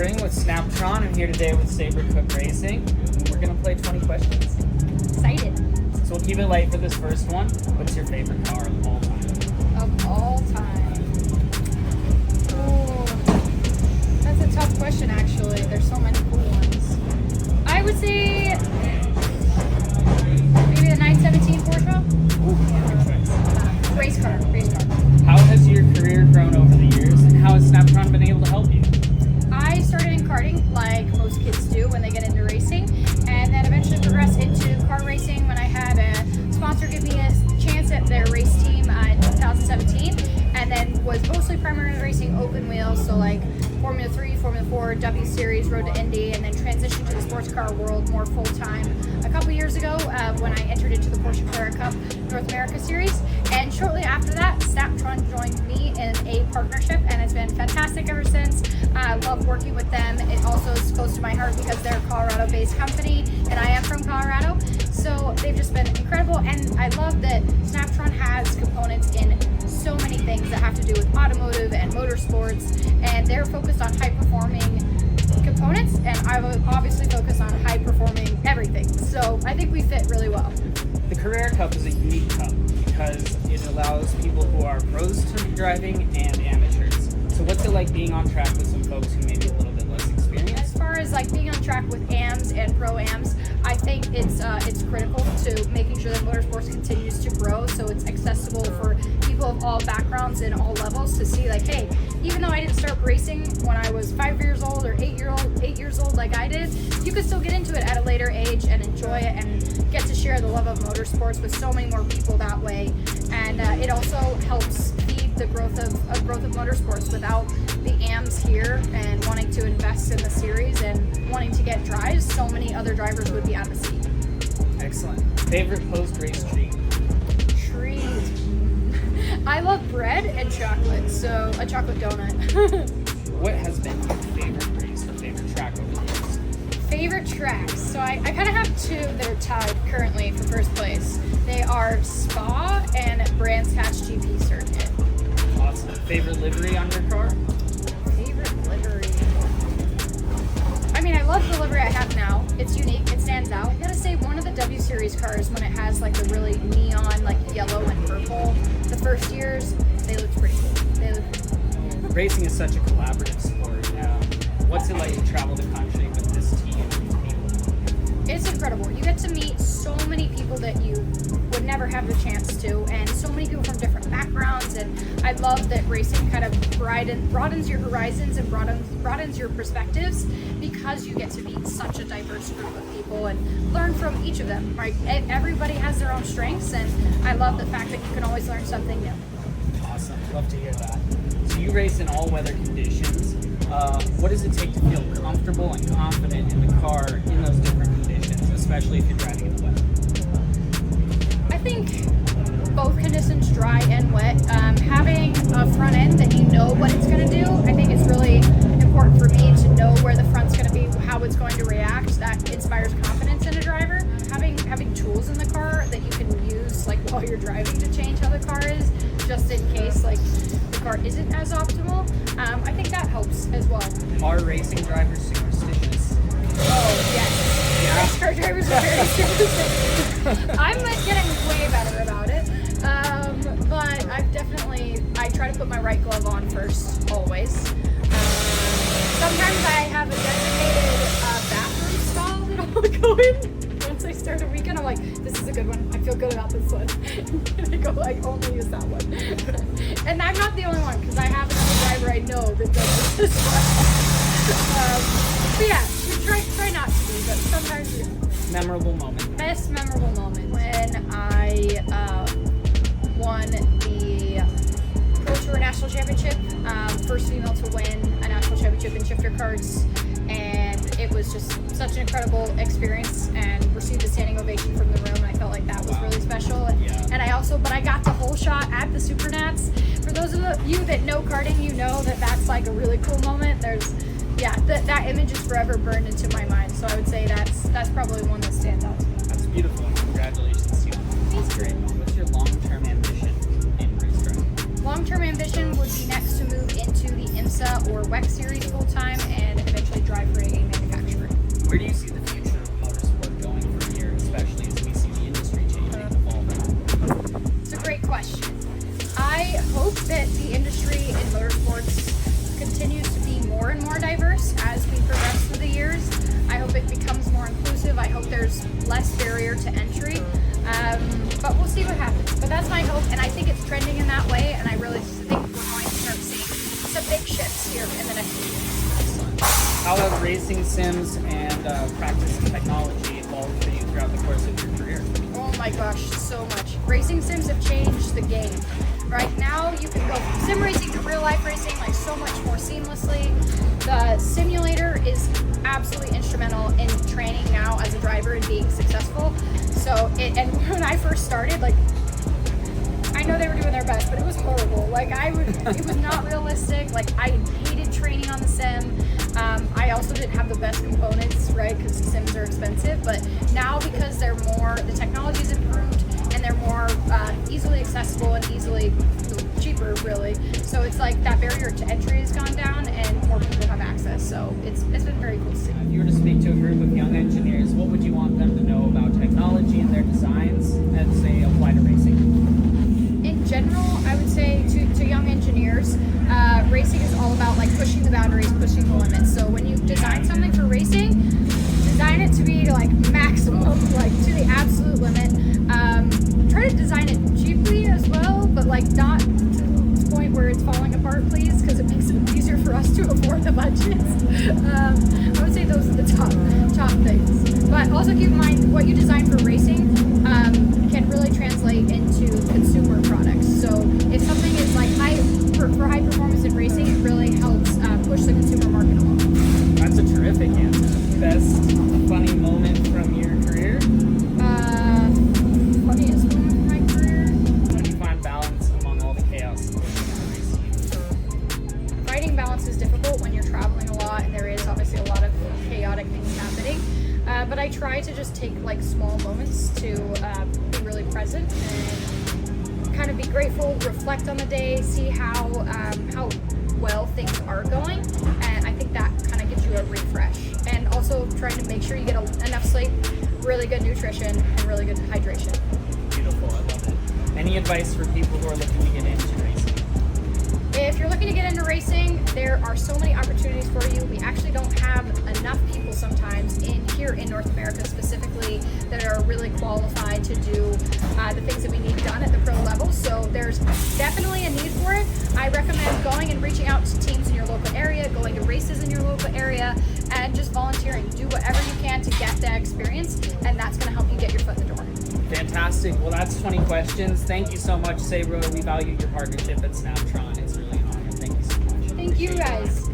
Spring with Snaptron. I'm here today with Sabre Racing. And we're going to play 20 questions. Excited. So we'll keep it light for this first one. What's your favorite car of all time? Of all time. Oh, that's a tough question, actually. There's so many cool ones. I would say maybe the 917 Porsche. Ooh, good choice. Race car. How has your career grown over the years, and how has Snaptron been able to help you? I started in karting, like most kids do when they get into racing, and then eventually progressed into car racing when I had a sponsor give me a chance at their race team in 2017, and then was mostly primarily racing open wheels, so like Formula 3, Formula 4, W Series, Road to Indy, and then transitioned to the sports car world more full-time a couple years ago when I entered into the Porsche Carrera Cup North America Series. And shortly after that, Snaptron joined me in a partnership, and it's been fantastic ever since. I love working with them. It also is close to my heart because they're a Colorado-based company, and I am from Colorado. So they've just been incredible, and I love that Snaptron has components in so many things that have to do with automotive and motorsports, and they're focused on high-performing components, and I will obviously focus on high-performing everything. So I think we fit really well. The Carrera Cup is a unique cup because it allows people who are pros to be driving and amateurs. So what's it like being on track with some folks who may be a little bit less experienced? As far as like being on track with AMs and pro-AMs, I think it's critical to making sure that motorsports continues to grow, so it's accessible for people of all backgrounds and all levels to see like, hey, even though I didn't start racing when I was 5 years old or 8 years old like I did, you could still get into it at a later age and enjoy it and get to share the love of motorsports with so many more people that way. And it also helps feed the growth of motorsports. Without the AMs here and wanting to invest in the series and wanting to get drives, so many other drivers would be out of the seat. Excellent. Favorite post-race treat? Treat. I love bread and chocolate, so a chocolate donut. What has been your favorite race or favorite track over the years? Favorite tracks. So I kind of have two that are tied currently for first place. They are Spa and Brands Hatch GP Circuit. Awesome. Favorite livery on your car? Favorite livery. I mean, I love the livery I have now. It's unique. It stands out. I gotta say, one of the W Series cars, when it has like the really neon, like yellow and purple, the first years, they looked pretty cool. Racing is such a collaborative sport. What's it like to travel the country with this team of people? It's incredible. You get to meet so many people that you would never have the chance to, and so many people from different backgrounds, and I love that racing kind of broadens your horizons and broadens your perspectives because you get to meet such a diverse group of people and learn from each of them, right? Everybody has their own strengths, and I love the fact that you can always learn something new. Awesome. Love to hear that. So you race in all weather conditions. What does it take to feel comfortable and confident in the car in those different conditions, especially if you're driving in the wet? I think both conditions, dry and wet. Having a front end that you know what it's going to do, I think it's really important for me to know where the front's going to be, how it's going to react. That inspires confidence in a driver. Having tools in the car that you can use like while you're driving to change how the car is, just in case like the car isn't as optimal. I think that helps as well. Are racing drivers superstitious? Oh yes, Yeah. race car drivers are very superstitious. I'm getting way better about it, but I try to put my right glove on first, always. Sometimes I have a designated bathroom stall that I'll go in. Once I start a weekend, I'm like, this is a good one. I feel good about this one. And I go, I only use that one. And I'm not the only one, because I have another driver I know that does this as well. But yeah, we try not to be, but sometimes we do. Memorable moment. Best memorable moment when I won the Pro Tour National Championship. First female to win a national championship in shifter karts, and it was just such an incredible experience and received a standing ovation from the room, and I felt like that was really special. And I got the whole shot at the Super Nats. For those of you that know karting, you know that that's like a really cool moment. That image is forever burned into my mind, so I would say that's probably one that stands out to me. That's beautiful, and congratulations to you. That's great. What's your long-term ambition in race driving? Long-term ambition would be next to move into the IMSA or WEC series full-time and eventually drivetrain manufacturer. Where do you see the future of motorsport going from here, especially as we see the industry changing and evolving? It's a great question. I hope that the industry in motorsports continues to be more and more diverse as we progress through the years. I hope it becomes more inclusive. I hope there's less barrier to entry. But we'll see what happens. But that's my hope, and I think it's trending in that way, and I really think we're going to start seeing some big shifts here in the next few years. How have racing sims and practice technology evolved for you throughout the course of your career? Oh my gosh, so much. Racing sims have changed the game. Right now, you can go from sim racing to real life racing like so much more seamlessly. The simulator is absolutely instrumental in training now as a driver and being successful. And when I first started, like, I know they were doing their best, but it was horrible. Like, it was not realistic. Like, I hated training on the sim. I also didn't have the best components, right? Because sims are expensive. But now, because the technology's improved and they're more easily accessible and easily cheaper, really. So it's like that barrier to entry has gone down and more people have access. So it's been very cool to see. If you were to speak to a group of young engineers, what would you want them to know about technology and their designs as they apply to racing? In general, I would say to young engineers, racing is all about like pushing the boundaries, pushing the limits. So when you design something for racing, design it to be like maximum, like to the absolute limit. Try to design it cheaply as well, but like not to the point where it's falling apart, please, because it makes it easier for us to afford the budgets. I would say those are the top things. But also keep in mind what you design for racing can really translate into consumer products. So if something is like for high performance in racing, it really helps push the consumer market along. That's a terrific answer. Best funny moment from your career? Funniest moment from my career? How do you find balance among all the chaos in the race? Finding balance is difficult when you're traveling a lot and there is obviously a lot of chaotic things happening. But I try to just take like small moments to be really present and kind of be grateful, reflect on the day, see how well things are going, and I think that kind of gives you a refresh. And also trying to make sure you get enough sleep, really good nutrition, and really good hydration. Beautiful, I love it. Any advice for people who are looking to get into racing? If you're looking to get into racing, there are so many opportunities for you. We actually don't have enough people sometimes here in North America specifically that are really qualified to do the things that we need done at the pro level. So there's definitely a need for it. I recommend going and reaching out to teams in your local area, going to races in your local area, and just volunteering. Do whatever you can to get that experience, and that's going to help you get your foot in the door. Fantastic. Well, that's 20 questions. Thank you so much, Sabre. We value your partnership at Snaptron. It's really an honor. Thank you so much. Thank you, guys.